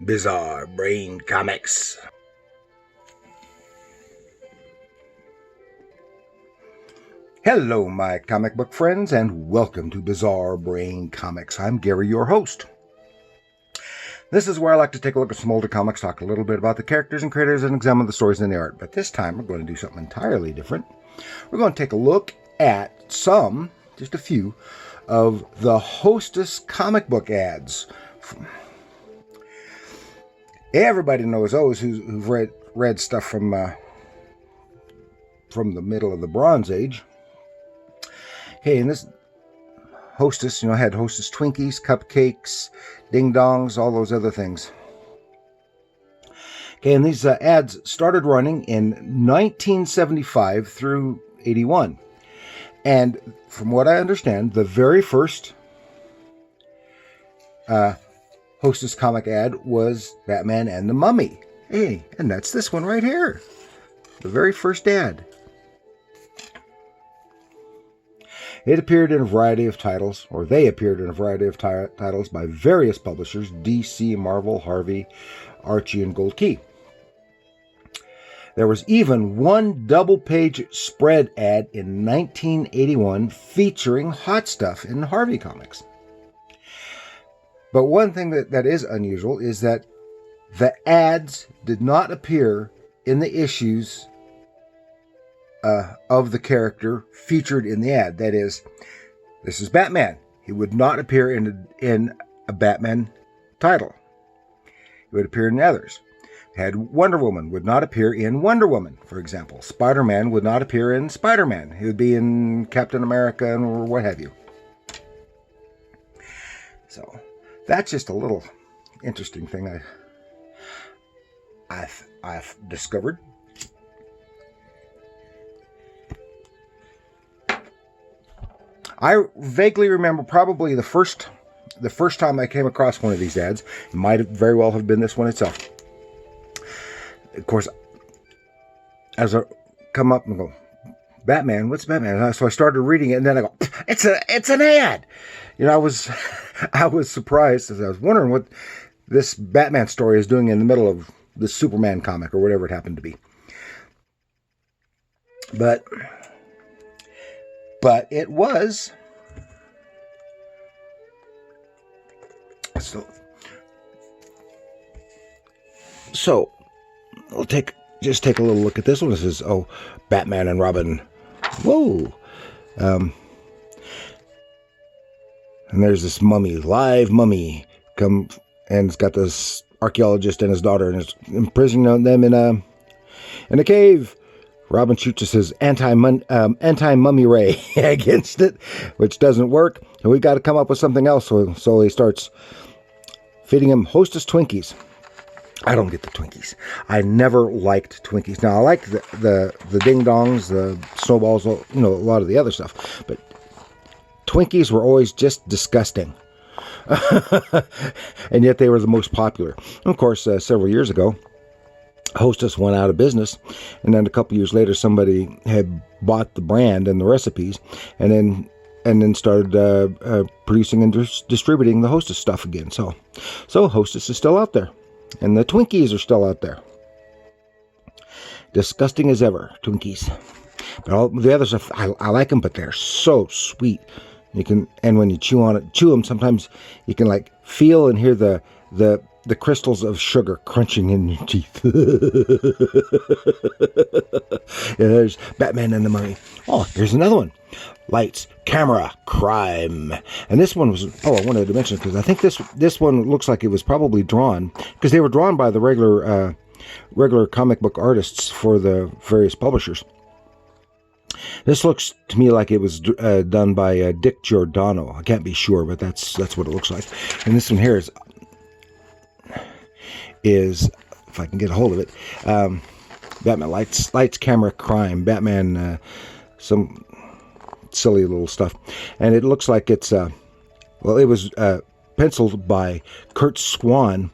Bizarre Brain Comics. Hello, my comic book friends, and welcome to Bizarre Brain Comics. I'm Gary, your host. This is where I like to take a look at some older comics, talk a little bit about the characters and creators, and examine the stories and the art. But this time, we're going to do something entirely different. We're going to take a look at just a few, of the Hostess comic book ads. Everybody knows those who've read stuff from the middle of the Bronze Age. Okay, and this Hostess, had Hostess Twinkies, cupcakes, ding-dongs, all those other things. Okay, and these ads started running in 1975 through 81. And from what I understand, the very first Hostess comic ad was Batman and the Mummy. Hey, and that's this one right here. The very first ad. It appeared in a variety of titles, or they appeared in a variety of titles by various publishers, DC, Marvel, Harvey, Archie, and Gold Key. There was even one double-page spread ad in 1981 featuring Hot Stuff in Harvey Comics. But one thing that is unusual is that the ads did not appear in the issues of the character featured in the ad. That is, this is Batman. He would not appear in a Batman title. He would appear in others. Had Wonder Woman would not appear in Wonder Woman, for example. Spider-Man would not appear in Spider-Man. He would be in Captain America or what have you. So that's just a little interesting thing I've discovered. I vaguely remember probably the first time I came across one of these ads. It might very well have been this one itself. Of course, as I come up and go, Batman, what's Batman? So I started reading it, and then I go, it's an ad. I was surprised, as I was wondering what this Batman story is doing in the middle of the Superman comic or whatever it happened to be. But it was. So we'll take a little look at this one. This is Batman and Robin. Whoa. And there's this live mummy come, and it's got this archaeologist and his daughter, and it's imprisoning them in a cave. Robin shoots his anti-mummy ray against it, which doesn't work. And we got to come up with something else. So he starts feeding him Hostess Twinkies. I don't get the Twinkies. I never liked Twinkies. Now I like the ding-dongs, the snowballs, a lot of the other stuff, but Twinkies were always just disgusting. And yet they were the most popular. And of course, several years ago, Hostess went out of business, and then a couple years later, somebody had bought the brand and the recipes, and then started producing and distributing the Hostess stuff again. So Hostess is still out there, and the Twinkies are still out there. Disgusting as ever, Twinkies. But all the other stuff, I like them, but they're so sweet. And when you chew them, sometimes you can feel and hear the crystals of sugar crunching in your teeth. Yeah, there's Batman and the Mummy. Oh, here's another one. Lights, Camera, Crime. And this one was, I wanted to mention, because I think this one looks like it was probably drawn, because they were drawn by the regular comic book artists for the various publishers. This looks to me like it was done by Dick Giordano. I can't be sure, but that's what it looks like. And this one here is if I can get a hold of it, Batman Lights, Camera, Crime. Batman, some silly little stuff, and it looks like it's it was penciled by Kurt Swan,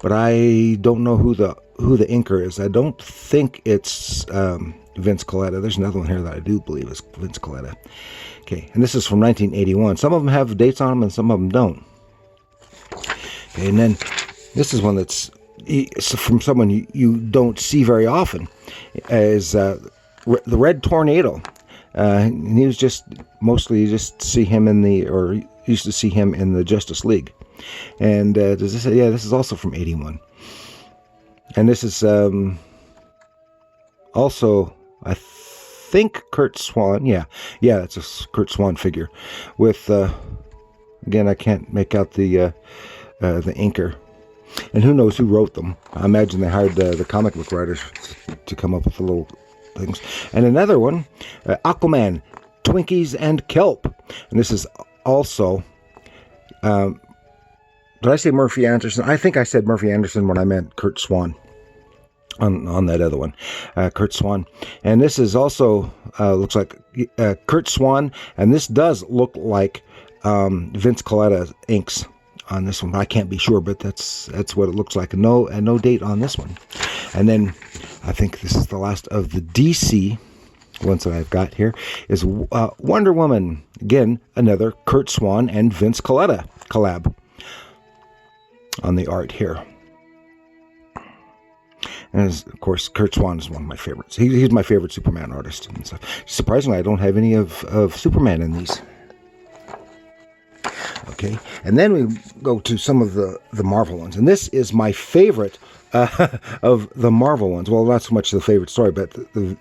but I don't know who the inker is. I don't think it's Vince Colletta. There's another one here that I do believe is Vince Colletta. Okay, and this is from 1981. Some of them have dates on them and some of them don't. Okay, and then This is one that's from someone you don't see very often, is the Red Tornado. And he was just mostly you just see him used to see him in the Justice League. And does this? Yeah, this is also from '81. And this is also, I think, Kurt Swan. Yeah, it's a Kurt Swan figure with. Again, I can't make out the inker. And who knows who wrote them. I imagine they hired the comic book writers to come up with the little things. And another one, Aquaman, Twinkies and Kelp. And this is also, did I say Murphy Anderson? I think I said Murphy Anderson when I meant Kurt Swan on that other one. Kurt Swan. And this is also, looks like Kurt Swan. And this does look like Vince Colletta inks on this one. I can't be sure, but that's what it looks like. No date on this one. And then I think this is the last of the DC ones that I've got here is Wonder Woman. Again, another Kurt Swan and Vince Colletta collab on the art here. And of course, Kurt Swan is one of my favorites. He's my favorite Superman artist and stuff. Surprisingly, I don't have any of Superman in these. Okay, and then we go to some of the Marvel ones, and this is my favorite of the Marvel ones. Well, not so much the favorite story, but the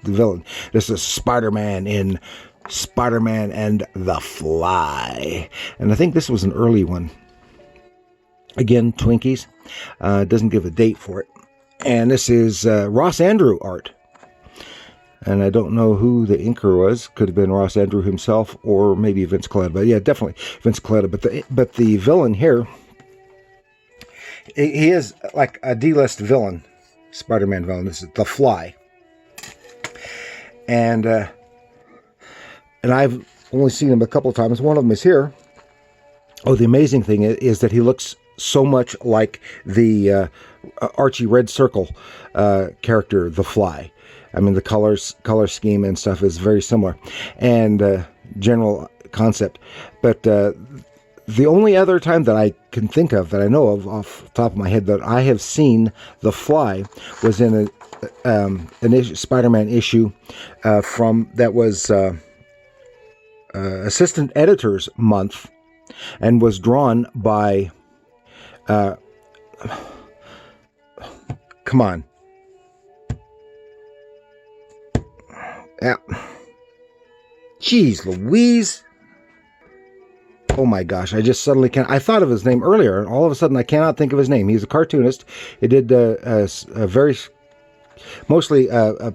villain. This is Spider-Man in Spider-Man and the Fly, and I think this was an early one. Again, Twinkies. Doesn't give a date for it, and this is Ross Andru art. And I don't know who the inker was. Could have been Ross Andru himself, or maybe Vince Colletta. But yeah, definitely Vince Colletta. But the villain here, he is like a D-list villain, Spider-Man villain. This is the Fly, and I've only seen him a couple of times. One of them is here. Oh, the amazing thing is that he looks so much like the Archie Red Circle character, the Fly. I mean, the color scheme and stuff is very similar, and general concept. But the only other time that I can think of, that I know of off the top of my head, that I have seen the Fly was in an Spider-Man issue that was Assistant Editors Month, and was drawn by. Come on. Yeah. Jeez Louise. Oh my gosh, I just suddenly can't. I thought of his name earlier, and all of a sudden I cannot think of his name. He's a cartoonist. He did mostly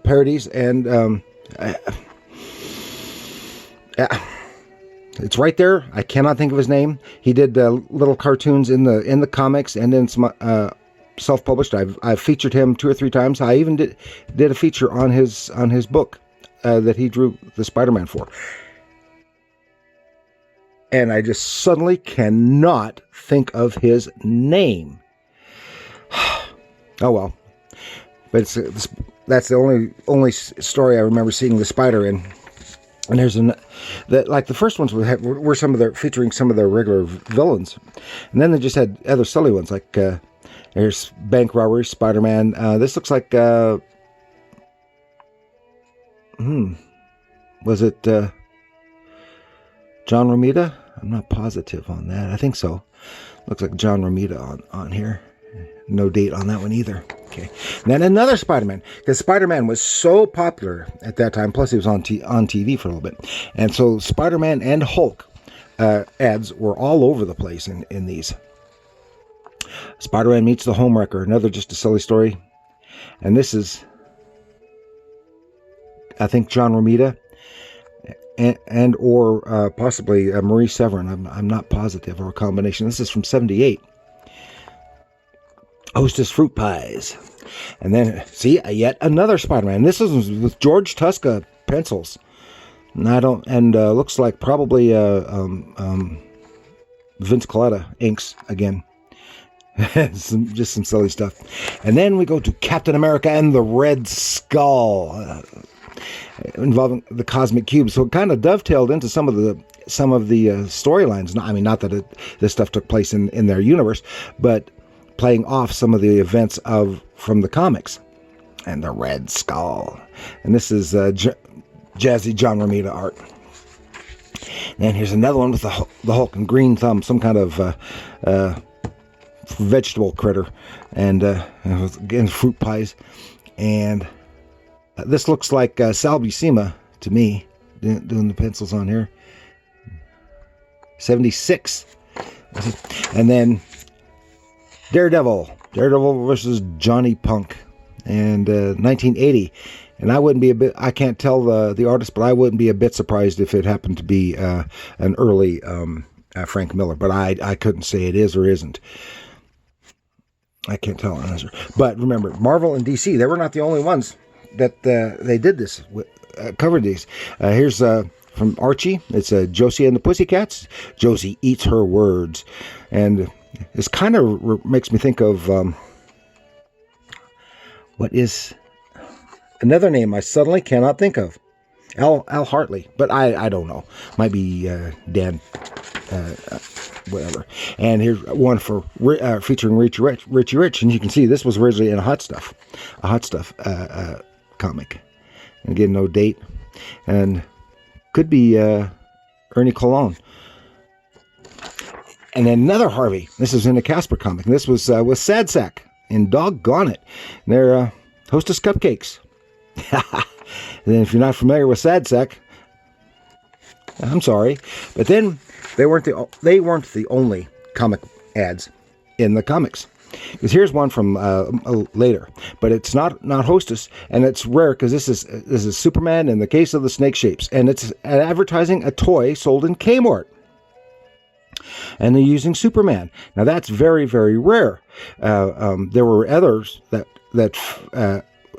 parodies, and it's right there. I cannot think of his name. He did little cartoons in the comics, and then some self-published. I've featured him 2 or 3 times. I even did a feature on his book that he drew the Spider-Man for. And I just suddenly cannot think of his name. Oh well. But that's the only story I remember seeing the spider in. And there's like the first ones were featuring some of their regular villains, and then they just had other silly ones like there's bank robbery, Spider-Man. This looks like was it John Romita? I'm not positive on that. I think so. Looks like John Romita on here. No date on that one either. Okay. And then another Spider-Man, because Spider-Man was so popular at that time. Plus, he was on TV for a little bit, and so Spider-Man and Hulk ads were all over the place in these. Spider-Man meets the Homewrecker. Another just a silly story, and this is, I think, John Romita and or possibly Marie Severin. I'm not positive, or a combination. This is from '78. Hostess fruit pies. And then, see, yet another Spider-Man. This is with George Tuska pencils. And looks like probably Vince Colletta inks again. Just some silly stuff. And then we go to Captain America and the Red Skull, involving the Cosmic Cube. So it kind of dovetailed into some of the storylines. I mean, not that this stuff took place in their universe, but playing off some of the events from the comics. And the Red Skull. And this is jazzy John Romita art. And here's another one with the Hulk and green thumb, some kind of vegetable critter, and again, fruit pies. And this looks like Sal Buscema to me, doing the pencils on here. 76. And then Daredevil versus Johnny Punk. And 1980, and I can't tell the artist, but I wouldn't be a bit surprised if it happened to be an early Frank Miller, but I couldn't say it is or isn't. I can't tell an answer. But remember, Marvel and DC, they were not the only ones that they did this, covered these. Here's from Archie. It's Josie and the Pussycats. Josie eats her words, and this kind of makes me think of what is another name I suddenly cannot think of? Al Hartley, but I don't know. Might be Dan, whatever. And here's one for featuring Richie Rich, and you can see this was originally in a Hot Stuff comic. And again, no date, and could be Ernie Colon. And then another Harvey. This is in a Casper comic. And this was with Sad Sack. And doggone it, they're Hostess cupcakes. And then if you're not familiar with Sad Sack, I'm sorry, but then they weren't the only comic ads in the comics. Because here's one from later, but it's not Hostess, and it's rare because this is Superman in the case of the snake shapes, and it's advertising a toy sold in Kmart. And they're using Superman. Now that's very, very rare. There were others that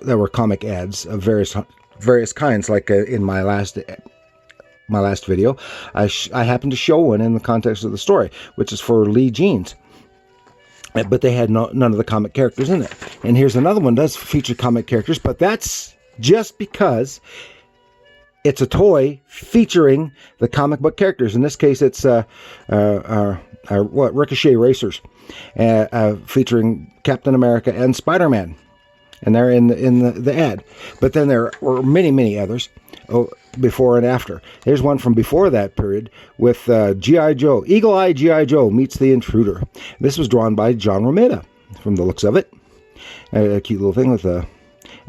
were comic ads of various kinds. Like in my last video, I happened to show one in the context of the story, which is for Lee Jeans. But they had none of the comic characters in it. And here's another one that does feature comic characters, but that's just because it's a toy featuring the comic book characters. In this case, it's Ricochet Racers, featuring Captain America and Spider-Man, and they're in the ad. But then there were many others before and after. Here's one from before that period with G.I. Joe. Eagle Eye G.I. Joe meets the intruder. This was drawn by John Romita, from the looks of it. A cute little thing with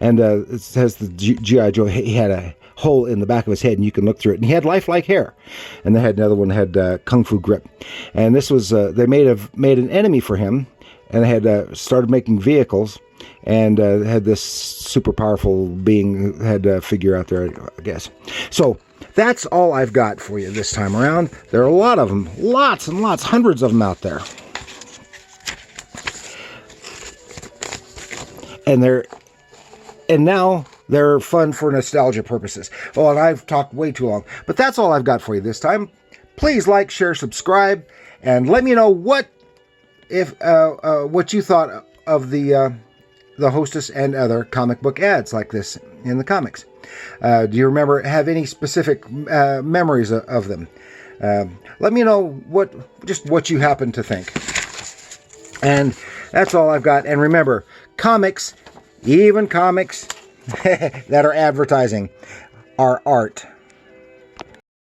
and it has the G.I. Joe. He had a hole in the back of his head, and you can look through it. And he had lifelike hair. And they had another one that had kung fu grip. And this was they made an enemy for him, and they had started making vehicles, and had this super powerful being who had a figure out there, I guess. So that's all I've got for you this time around. There are a lot of them, lots and lots, hundreds of them out there. And now they're fun for nostalgia purposes. Oh, and I've talked way too long. But that's all I've got for you this time. Please like, share, subscribe, and let me know what you thought of the Hostess and other comic book ads like this in the comics. Do you have any specific memories of them? Let me know what you happen to think. And that's all I've got. And remember, comics, even comics that are advertising, are art.